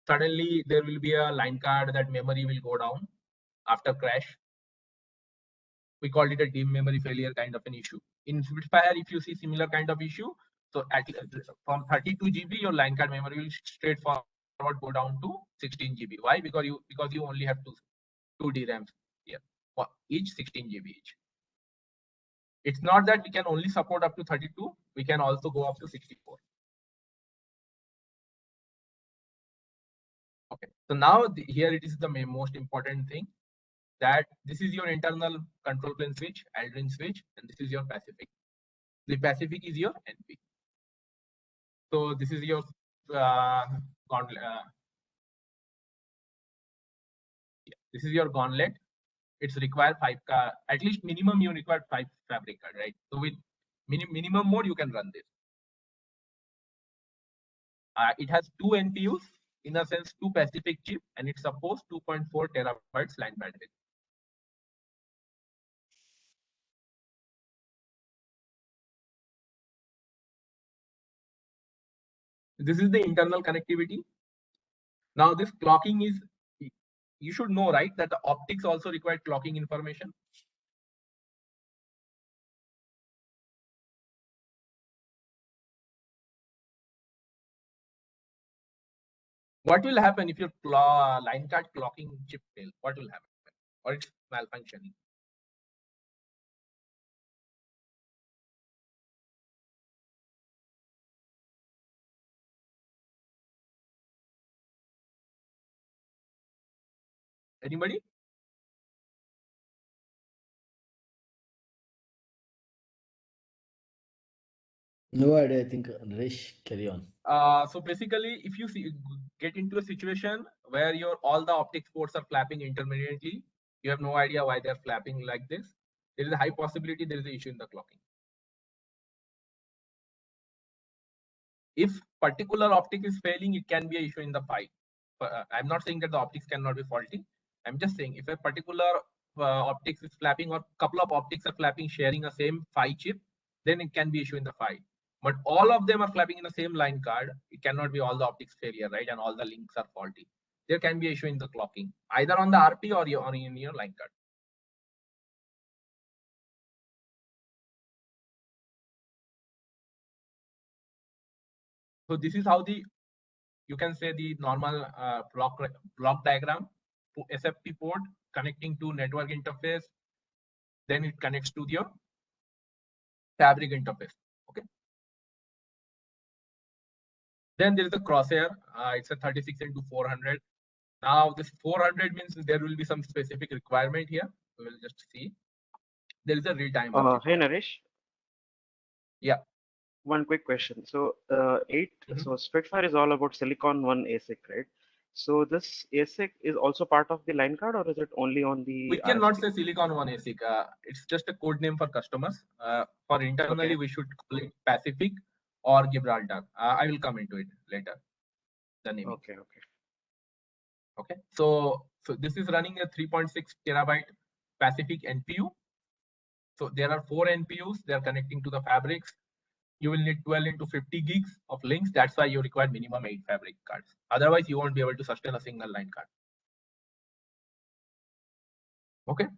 suddenly there will be a line card that memory will go down after crash. We called it a DIMM memory failure kind of an issue. In Spitfire, if you see similar kind of issue, so from 32 GB, your line card memory will straightforward go down to 16 GB. Why? Because you only have two DRAMs here, each 16 GB each. It's not that we can only support up to 32. We can also go up to 64. Okay. So now here it is the most important thing, that this is your internal control plane switch, Aldrin switch, and this is your Pacific. The Pacific is your NP. So this is your gauntlet. This is your gauntlet. It's required 5 at least minimum you require 5 fabric card, right? So with minimum mode you can run this. It has 2 NPUs, in a sense 2 Pacific chip, and it supports 2.4 terabytes line bandwidth. This is the internal connectivity. Now this clocking is, you should know, right, that the optics also require clocking information. What will happen if your line card clocking chip fails? What will happen? Or it's malfunctioning? Anybody? No idea. I think Naresh, carry on. So basically, if you get into a situation where all the optics ports are flapping intermittently, you have no idea why they're flapping like this. There is a high possibility there is an issue in the clocking. If particular optic is failing, it can be an issue in the PHY. I'm not saying that the optics cannot be faulty. I'm just saying if a particular optics is flapping, or couple of optics are flapping sharing a same PHY chip, then it can be issue in the PHY. But all of them are flapping in the same line card. It cannot be all the optics failure, right? And all the links are faulty. There can be issue in the clocking, either on the RP or in your line card. So this is how you can say the normal block diagram, SFP port connecting to network interface, then it connects to your fabric interface. Okay. Then there is a crosshair. It's a 36 into 400. Now this 400 means there will be some specific requirement here. We will just see. There is a real timer. Hey Naresh. Yeah. One quick question. So Mhm. so Spitfire is all about Silicon One ASIC, right? So this ASIC is also part of the line card, or is it only on the We cannot RFC? say Silicon One ASIC. It's just a code name for customers. For internally, Okay. we should call it Pacific or Gibraltar. I will come into it later. The naming. Okay, okay. Okay. So this is running a 3.6 terabyte Pacific NPU. So there are 4 NPUs. They are connecting to the fabrics. You will need 12 into 50 gigs of links. That's why you require minimum 8 fabric cards. Otherwise, you won't be able to sustain a single line card. Okay.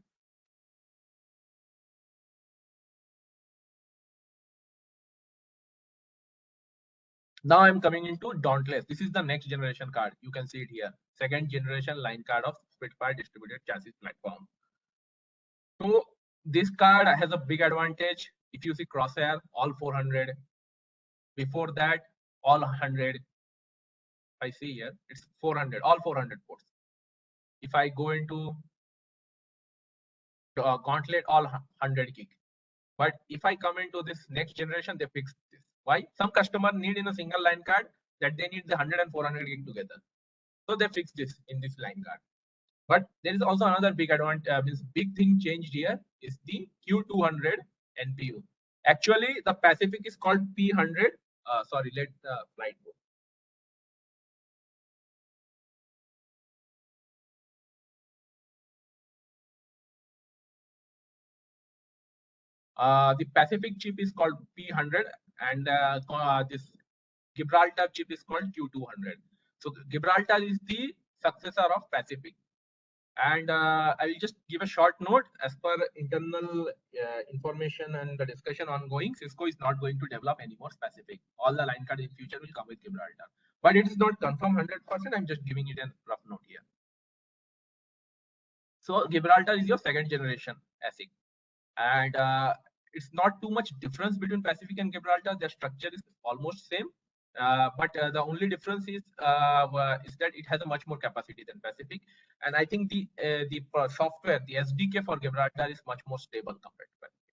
Now I'm coming into Dauntless. This is the next generation card. You can see it here. Second generation line card of Spitfire distributed chassis platform. So this card has a big advantage. If you see crosshair, all 400. Before that, all 100. I see here, it's 400, all 400 ports. If I go into Gauntlet, all 100 gig. But if I come into this next generation, they fixed this. Why? Some customer need in a single line card that they need the 100 and 400 gig together. So they fixed this in this line card. But there is also another big advantage. This big thing changed here is the Q200 NPU. Actually, the Pacific is called P100. Sorry, let the slide go. The Pacific chip is called P100, and this Gibraltar chip is called Q200. So Gibraltar is the successor of Pacific. And I will just give a short note. As per internal information and the discussion ongoing, Cisco is not going to develop any more Pacific. All the line cards in future will come with Gibraltar. But it is not confirmed 100%. I'm just giving it a rough note here. So Gibraltar is your second generation ASIC. And it's not too much difference between Pacific and Gibraltar. Their structure is almost same. But the only difference is that it has a much more capacity than Pacific, and I think the software, the SDK for Gibraltar is much more stable compared to Pacific.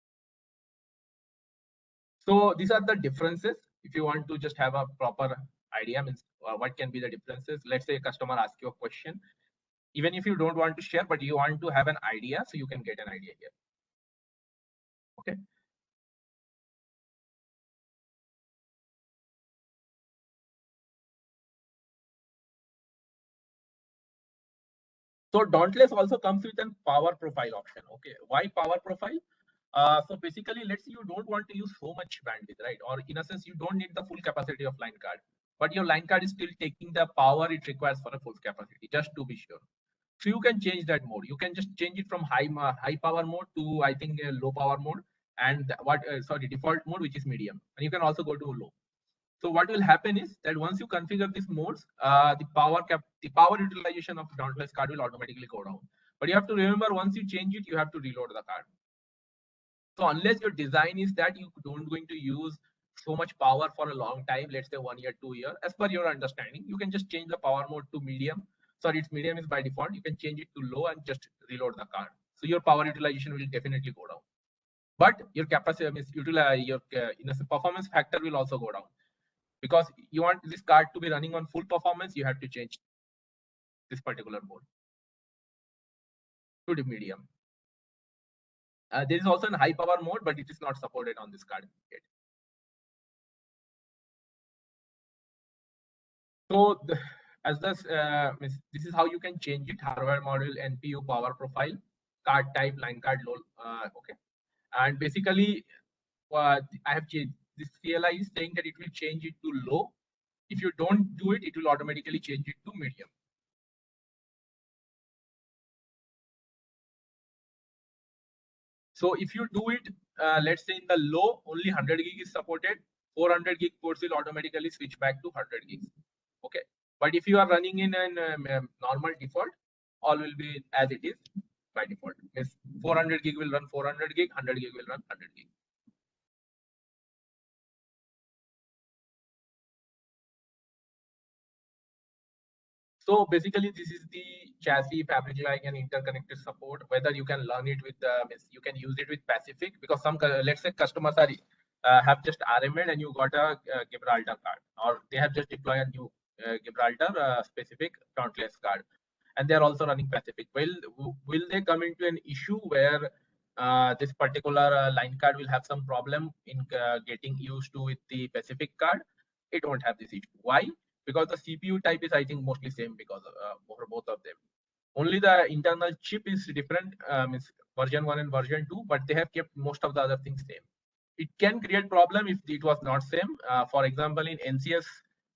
So these are the differences. If you want to just have a proper idea, means what can be the differences. Let's say a customer asks you a question, even if you don't want to share, but you want to have an idea, so you can get an idea here. Okay. So Dauntless also comes with a power profile option. Okay, why power profile? So basically, let's say you don't want to use so much bandwidth, right? Or in a sense, you don't need the full capacity of line card, but your line card is still taking the power it requires for a full capacity, just to be sure. So you can change that mode. You can just change it from high power mode to, I think, a low power mode, and default mode, which is medium, and you can also go to low. So what will happen is that once you configure these modes, the power utilization of Dauntless card will automatically go down. But you have to remember, once you change it, you have to reload the card. So unless your design is that you don't going to use so much power for a long time, let's say 1 year, 2 years, as per your understanding, you can just change the power mode to medium. Sorry, it's medium is by default. You can change it to low and just reload the card. So your power utilization will definitely go down. But your capacity, your performance factor will also go down. Because you want this card to be running on full performance, you have to change this particular mode to the medium. There is also a high power mode, but it is not supported on this card yet. So this is how you can change it: hardware module, NPU, power profile, card type, line card, low. Okay, and basically, I have changed this. CLI is saying that it will change it to low. If you don't do it, it will automatically change it to medium. So if you do it, let's say in the low, only 100 gig is supported. 400 gig ports will automatically switch back to 100 gigs. Okay. But if you are running in a normal default, all will be as it is by default. Means 400 gig will run 400 gig, 100 gig will run 100 gig. So basically, this is the chassis, fabric like, and interconnected support. Whether you can learn it with you can use it with Pacific, because some let's say customers are have just RMA and you got a Gibraltar card, or they have just deployed a new Gibraltar specific frontless card, and they are also running Pacific. Will they come into an issue where this particular line card will have some problem in getting used to with the Pacific card? It won't have this issue. Why? Because the CPU type is, I think, mostly same because for both of them. Only the internal chip is different, it's version 1 and version 2, but they have kept most of the other things same. It can create problem if it was not same. For example, in NCS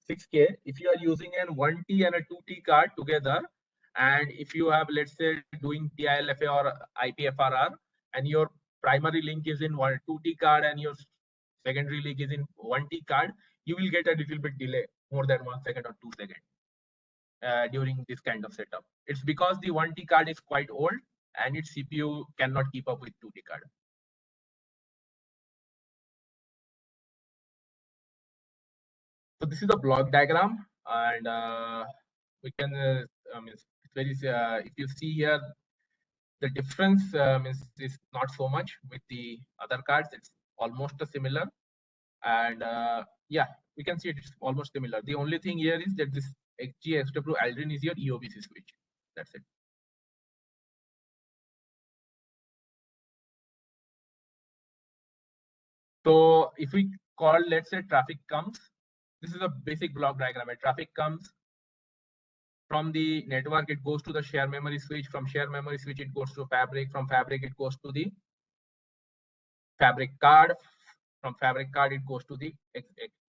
6K, if you are using an 1T and a 2T card together, and if you have, let's say, doing TILFA or IPFRR, and your primary link is in 2T card and your secondary link is in 1T card, you will get a little bit delay, more than 1 second or 2 seconds during this kind of setup. It's because the 1T card is quite old and its CPU cannot keep up with 2T card. So this is the block diagram, and we can it's very if you see here, the difference is not so much with the other cards. It's almost similar, and yeah, we can see it's almost similar. The only thing here is that this XGXW Aldrin is your EOBC switch. That's it. So if we call, let's say, traffic comes, this is a basic block diagram. Where traffic comes from the network, it goes to the share memory switch. From share memory switch, it goes to fabric. From fabric, it goes to the fabric card. From fabric card, it goes to the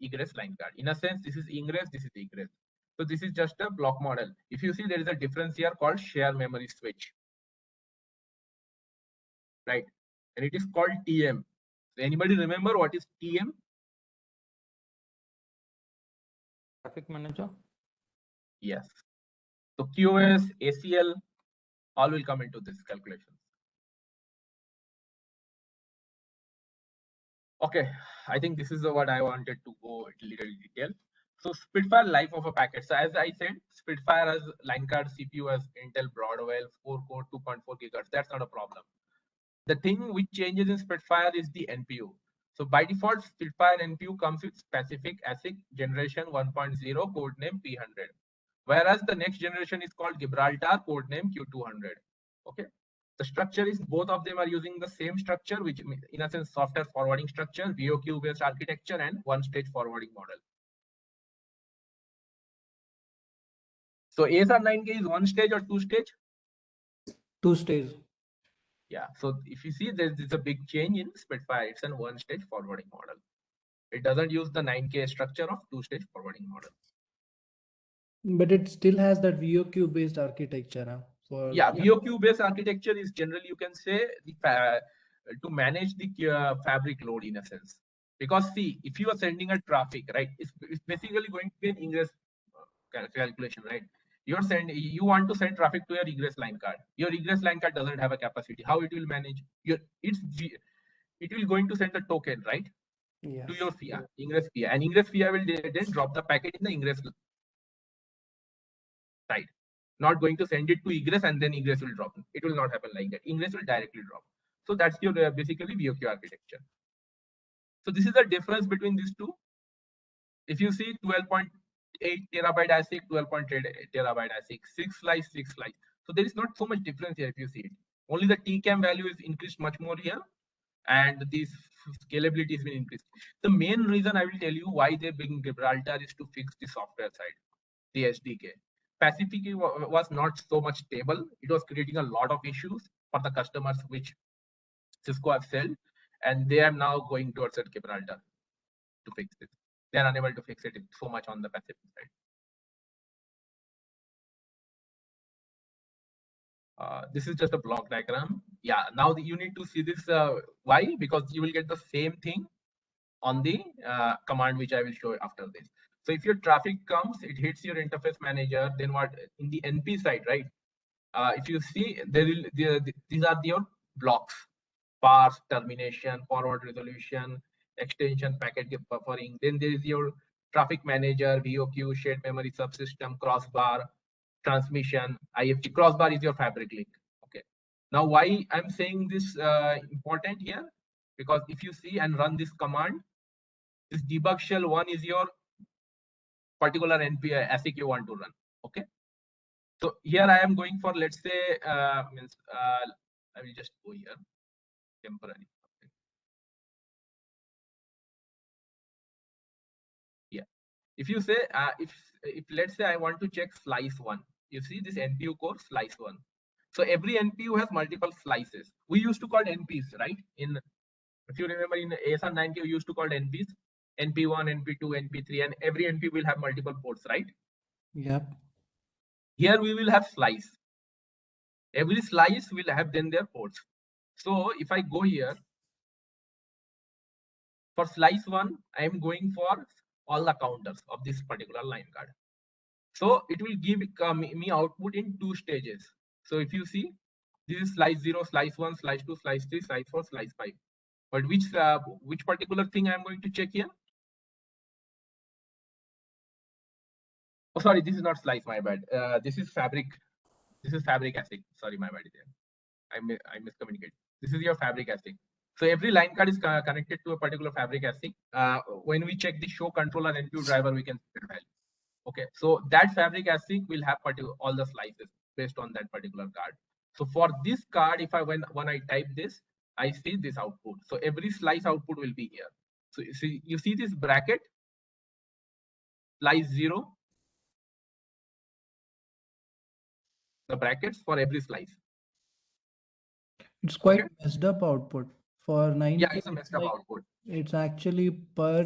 egress line card. In a sense, this is ingress, this is egress. So this is just a block model. If you see, there is a difference here called share memory switch, right? And it is called TM. Anybody remember what is TM? Traffic manager. Yes. So QoS, ACL, all will come into this calculation. Okay, I think this is what I wanted to go into little detail. So Spitfire life of a packet. So as I said, Spitfire has line card CPU as Intel Broadwell 4-core 2.4 gigahertz. That's not a problem. The thing which changes in Spitfire is the NPU. So by default, Spitfire NPU comes with specific ASIC generation 1.0 codename P100. Whereas the next generation is called Gibraltar, codename Q200. Okay. The structure is, both of them are using the same structure, which in a sense software forwarding structure, VOQ based architecture, and one stage forwarding model. So ASR 9K is one stage or two stage? Two stage. Yeah. So if you see, there's a big change in Spitfire. It's a one stage forwarding model. It doesn't use the 9K structure of two stage forwarding model. But it still has that VOQ based architecture. Yeah, VOQ based architecture is generally, you can say, to manage the fabric load in a sense. Because see, if you are sending a traffic, right, it's basically going to be an ingress calculation, right? You want to send traffic to your egress line card. Your egress line card doesn't have a capacity. How it will manage? It will going to send a token, right? Yes. To your FIA, ingress FIA, and ingress FIA will then drop the packet in the ingress side. Not going to send it to egress and then egress will drop. It will not happen like that. Ingress will directly drop. So that's your basically VOQ architecture. So this is the difference between these two. If you see 12.8 terabyte ASIC, 12.8 terabyte ASIC, 6 slice, 6 slice. So there is not so much difference here if you see it. Only the TCAM value is increased much more here, and this scalability has been increased. The main reason I will tell you why they bring Gibraltar is to fix the software side, the SDK. Pacific was not so much stable. It was creating a lot of issues for the customers which Cisco have sold, and they are now going towards Gibraltar to fix it. They are unable to fix it so much on the Pacific side. This is just a block diagram. Yeah, now you need to see this. Why? Because you will get the same thing on the command which I will show after this. So if your traffic comes, it hits your interface manager, then what in the NP side, right? If you see, these are your blocks: parse, termination, forward resolution, extension, packet buffering. Then there is your traffic manager, VOQ, shared memory subsystem, crossbar, transmission, IFG. Crossbar is your fabric link. Okay. Now, why I'm saying this important here? Because if you see and run this command, this debug shell one is your particular NP ASIC you want to run. Okay. So here I am going for, let's say, I will just go here temporary. Yeah. If you say, if let's say I want to check slice one, you see this NPU core slice one. So every NPU has multiple slices. We used to call NPs, right? If you remember in ASR90, we used to call NPs, NP1, NP2, NP3, and every NP will have multiple ports, right? Yep. Here we will have slice. Every slice will have then their ports. So if I go here, for slice one, I am going for all the counters of this particular line card. So it will give me output in 2 stages. So if you see, this is slice 0, slice 1, slice 2, slice 3, slice 4, slice 5. But which particular thing I'm going to check here? Oh, sorry, this is not slice, my bad. This is fabric. This is fabric ASIC. Sorry, my bad. I miscommunicated. This is your fabric ASIC. So every line card is connected to a particular fabric ASIC. When we check the show controller NPU driver, we can see the value. Okay, so that fabric ASIC will have all the slices based on that particular card. So for this card, if when I type this, I see this output. So every slice output will be here. So you see this bracket, slice 0, the brackets for every slice. It's quite Okay. messed up output. For 9K, Yeah, it's a messed up output. It's actually per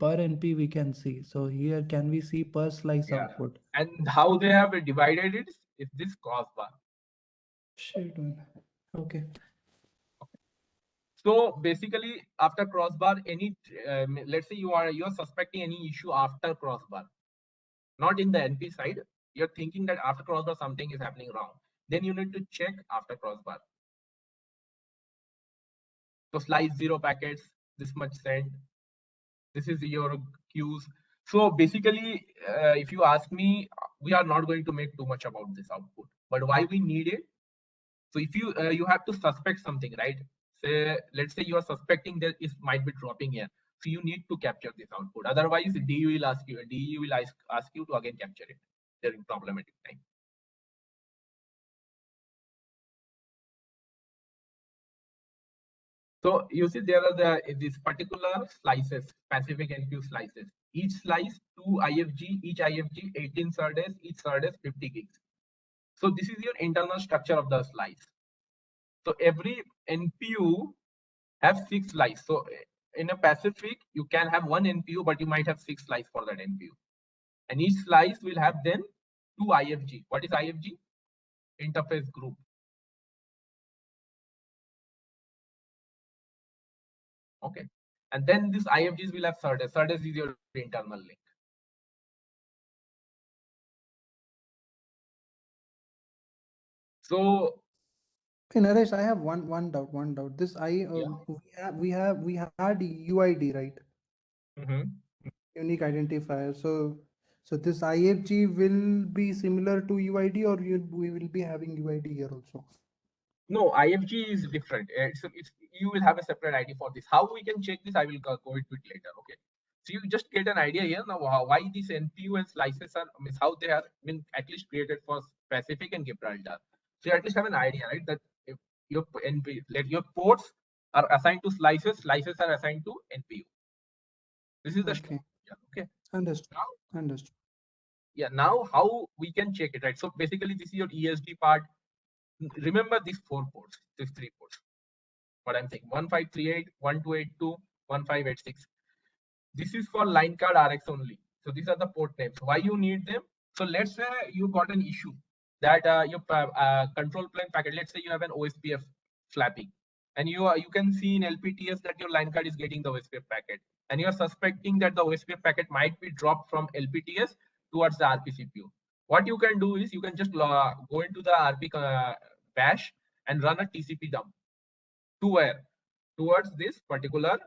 NP we can see. So here can we see per slice Yeah. output? And how they have divided it is this crossbar. Shit, man. Okay. So basically, after crossbar, let's say you're suspecting any issue after crossbar, not in the NP side. You're thinking that after crossbar something is happening wrong. Then you need to check after crossbar. So slice 0 packets, this much sent. This is your queues. So basically, if you ask me, we are not going to make too much about this output. But why we need it? So if you have to suspect something, right? Say, let's say you are suspecting that it might be dropping here. So you need to capture this output. Otherwise, DU will ask you to again capture it during problematic time. So you see there are these particular slices, specific NPU slices. Each slice 2 IFG, each IFG 18 SERDES, each SERDES 50 gigs. So this is your internal structure of the slice. So every NPU have 6 slices. So in a Pacific, you can have 1 NPU, but you might have 6 slices for that NPU. And each slice will have then 2 IFG. What is IFG? Interface group. Okay. And then these IFGs will have SERDES. SERDES is your internal link. So Naresh, I have one doubt. This we had UID, right? Unique identifier. So this IFG will be similar to UID, or we will be having UID here also? no, IFG is different. You will have a separate ID for this. How we can check this, I will go into it later. Okay. So you just get an idea here now why these NPU and slices are, how they have been at least created for Pacific and Gibraltar. So you at least have an idea, right? That if your your ports are assigned to slices, slices are assigned to NPU. This is the Okay. okay. Understood. Now, Understood. yeah. Now how we can check it, right? So basically, this is your ESD part. Remember these 4 ports, these 3 ports. What I'm saying: 1538, 1282, 1586. This is for line card RX only. So these are the port names. Why you need them? So let's say you got an issue that your control plane packet, let's say you have an OSPF flapping. and you can see in LPTS that your line card is getting the OSPF packet, and you are suspecting that the OSPF packet might be dropped from LPTS towards the RP CPU. What you can do is you can just go into the RP bash and run a TCP dump to where? Towards this particular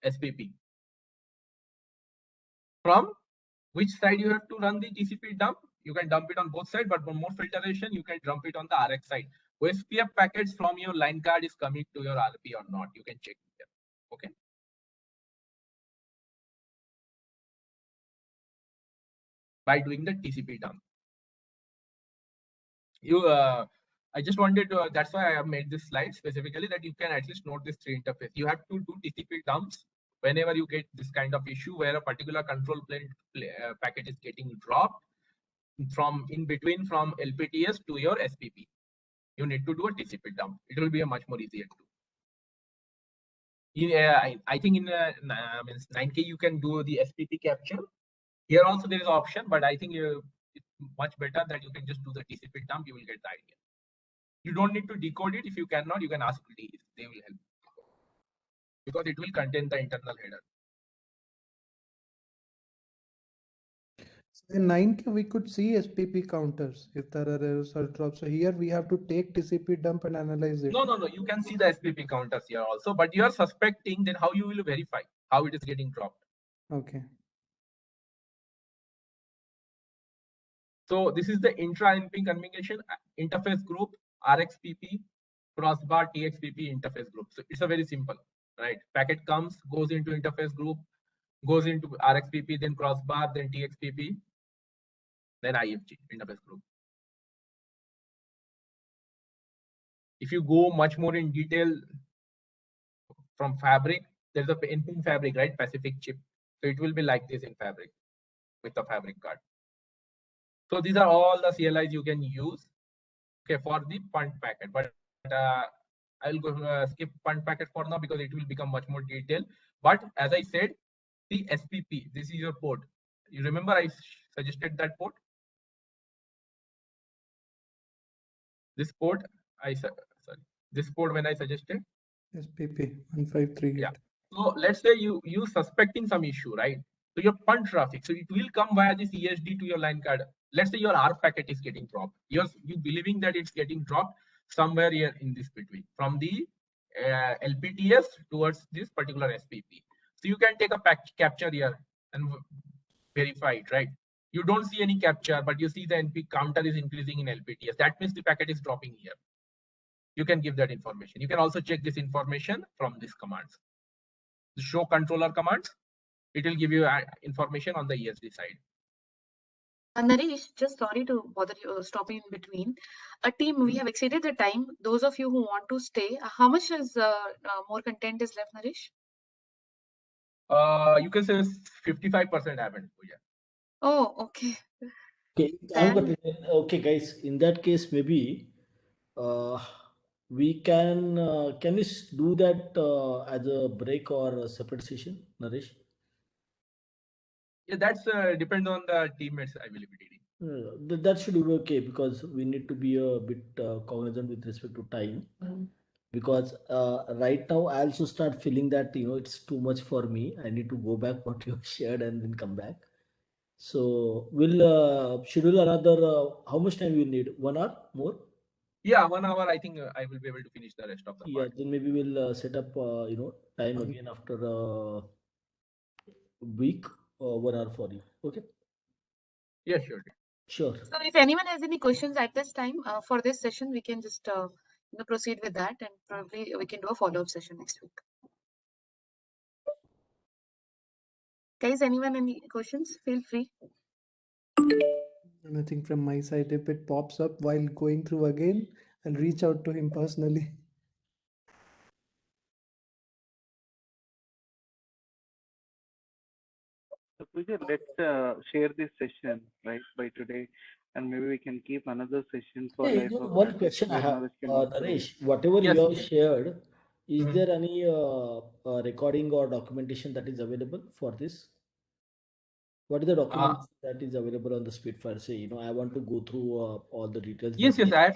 SPP. From which side you have to run the TCP dump? You can dump it on both sides, but for more filtration, you can dump it on the RX side. OSPF packets from your line card is coming to your RP or not. You can check here. Okay. By doing the TCP dump. I just wanted to, that's why I have made this slide specifically that you can at least note this three interface. You have to do TCP dumps whenever you get this kind of issue where a particular control plane packet is getting dropped from in between from LPTS to your SPP. You need to do a TCP dump. It will be a much more easier to do. I think in 9K you can do the SPP capture. Here also there is option, but I think it's much better that you can just do the TCP dump. You will get the idea. You don't need to decode it. If you cannot, you can ask please. They will help because it will contain the internal header. So in 9K, we could see SPP counters if there are errors or drops. So here we have to take TCP dump and analyze it. No. You can see the SPP counters here also, but you are suspecting. Then how you will verify how it is getting dropped? Okay. So this is the intra-NP communication interface group, RXPP, crossbar TXPP interface group. So it's a very simple, right? Packet comes, goes into interface group, goes into RXPP, then crossbar, then TXPP, then IFG interface group. If you go much more in detail from Fabric, there's a NPN Fabric, right? Pacific chip. So it will be like this in Fabric with the Fabric card. So these are all the CLIs you can use, okay, for the punt packet. But I'll go skip punt packet for now because it will become much more detailed. But as I said, the SPP, this is your port. You remember I suggested that port? This port, this port when I suggested? SPP 1538. Yeah. So let's say you suspecting some issue, right? So your punt traffic, so it will come via this ESD to your line card. Let's say your R packet is getting dropped. You believing that it's getting dropped somewhere here in this between from the LPTS towards this particular SPP. So you can take a capture here and verify it, right? You don't see any capture, but you see the NP counter is increasing in LPTS. That means the packet is dropping here. You can give that information. You can also check this information from these commands. The show controller commands, it will give you information on the ESD side. Naresh, just sorry to bother you, stopping in between. Team, we have exceeded the time. Those of you who want to stay, how much is more content is left, Naresh? You can say 55% happened. Yeah. Oh, okay. Okay, okay, guys. In that case, maybe we can we do that as a break or a separate session, Naresh? Yeah, that's depend on the teammates' availability. That should be okay because we need to be a bit cognizant with respect to time. Because right now I also start feeling that it's too much for me. I need to go back what you shared and then come back. So we'll schedule another. How much time we need? 1 hour more? Yeah, 1 hour. I think I will be able to finish the rest of the part. Then maybe we'll set up time again after a week, 1 hour for you. Okay. Yeah, sure. Sure. So if anyone has any questions at this time for this session, we can just proceed with that, and probably we can do a follow-up session next week. Guys, anyone any questions? Feel free. Nothing from my side. If it pops up while going through again, I'll reach out to him personally. So Pooja, let's share this session right by today, and maybe we can keep another session for Hey, life of one practice question I where have, Naresh can go through. Naresh. Whatever Yes. you have shared, is Mhm. there any recording or documentation that is available for this? What is the document that is available on the Spitfire? Say, I want to go through all the details. Yes, I have